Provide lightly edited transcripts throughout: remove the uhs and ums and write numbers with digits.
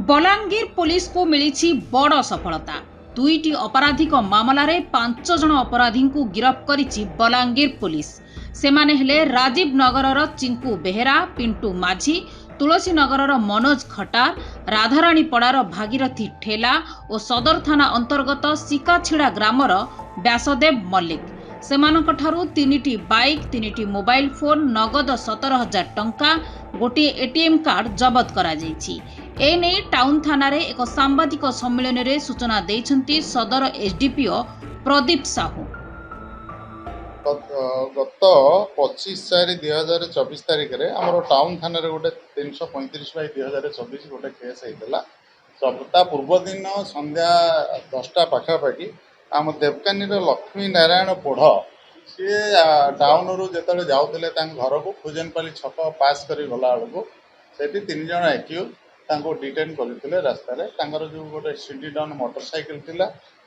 Balangir police को मिली बड़ सफलता। दुईटी अपराधिक मामलार 5 जन अपराधी को गिरफ्त करिछि बलांगीर पुलिस। सेमाने हेले राजीव नगर चिंकू बेहेरा, पिंटू माझी, तुलसी नगर मनोज खटार, राधाराणीपड़ार भागीरथी ठेला और सदर थाना अंतर्गत सिकाछिड़ा ग्रामर व्यासदेव मल्लिक। सेमानकठारु 3टी बाइक, 3टी मोबाइल फोन, नगद 17,000 टंका, गोटे एटीएम कार्ड जबत करा जायछि। एने टाउन थाना रे एक सांबादिक सम्मेलन रे सूचना देइछन्ती सदर एसडीपीओ प्रदीप साहू। गत 25/4/2024 तारिख रे हमर टाउन थाना रे गोटे 335/2024 गोटे केस होइतला। सबता पूर्व दिन संध्या 10टा पाखापाखि आम देवकानी लक्ष्मी नारायण पोढ़ सी टाउन रु जो जाऊे घर को खुजनपाली छक पास कर गला बेलू से 3 जन एक्यूज डिटेन करते रास्तार जो गोटे सिटी डाउन मोटरसाइकिल थिला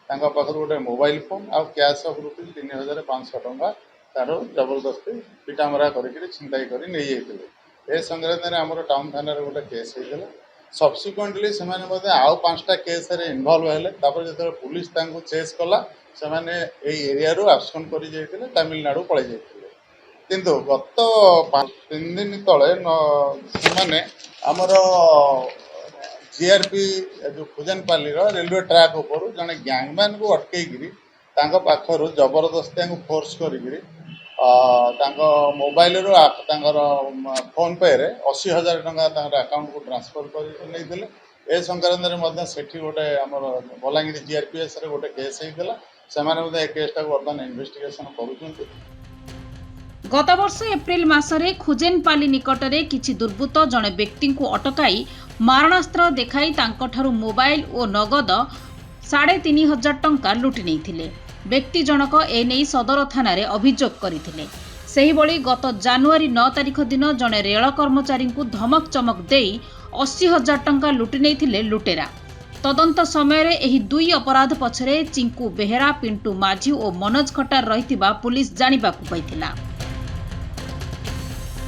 पाखर गोटे मोबाइल फोन आ कैश अफ रुपीज 3,500 टंका तार जबरदस्ती पिटामरा करके छिनताई कर नहीं ए संक्रांत में आम टाउन थाना गोटे केस होता। सब्सिक्वेंटली से आउ 5टा केस इनवल्व हेले जो पुलिस चेस कला से एरिया रू आब्सकंड कर तमिलनाडु पलि जाते किंतु गत 3 दिन तले से आमर जीआरपी जो खुजनपाली रेलवे ट्रैक ऊपर जड़े गैंगमैन को अटकईकरी पाखर जबरदस्ती फोर्स करी मोबाइल फोन पे रे 80,000 टंका अकाउंट को ट्रांसफर कर ए संक्रांत से गोटे आमर बलांगीर जीआरपीएस रे गोटे केस होता से केसटा बर्तमान इन्वेस्टिगेशन कर। गत वर्ष एप्रिल मासरे खुजेनपाली निकटरे किछि दुर्बृत्त जड़े व्यक्ति को अटकाई मारणास्त्र देखाई तांकठारु मोबाइल और नगद 3,500 टंका लुटि नहीं। व्यक्ति जनक एने सदर थाना रे अभियोग करथिले। सेही बळी गत जनवरी 9 तारिख दिन जड़े रेल कर्मचारी को धमक चमक देई 80,000 टंका लुटि नहीं लुटेरा। तदंत समय रे एही दुई अपराध पछरे चिंकू बेहेरा, पिंटू माझी और मनोज खटार रहितिबा पुलिस जानिबाकु पाइथिला।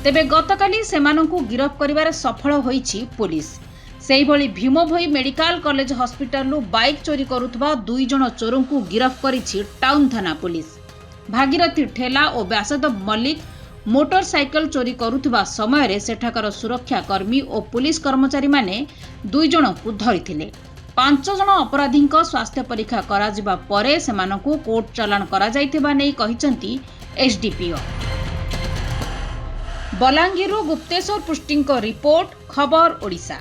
तेबे गतकाली सेमानंकु गिरफ्त करिबारे सफल होईछि पुलिस। सेही भली भीमभोई मेडिकल कॉलेज हॉस्पिटल बाइक चोरी करुथबा 2 जन चोरों को गिरफ्त करिछि टाउन थाना पुलिस। भागीरथी ठेला और व्यासदेव मल्लिक मोटरसाइकल चोरी करुथबा समय रे सेठाकर सुरक्षा कर्मी और पुलिस कर्मचारी माने 2 जन को धरिथिले। 5 जन अपराधी स्वास्थ्य परीक्षा करा जिबा परे सेमानंकु कोर्ट चालान करा जाइथिबा नै कहिसंती एसडीपीओ। बलांगीर गुप्तेश्वर पुष्टि रिपोर्ट, खबर ओडिशा।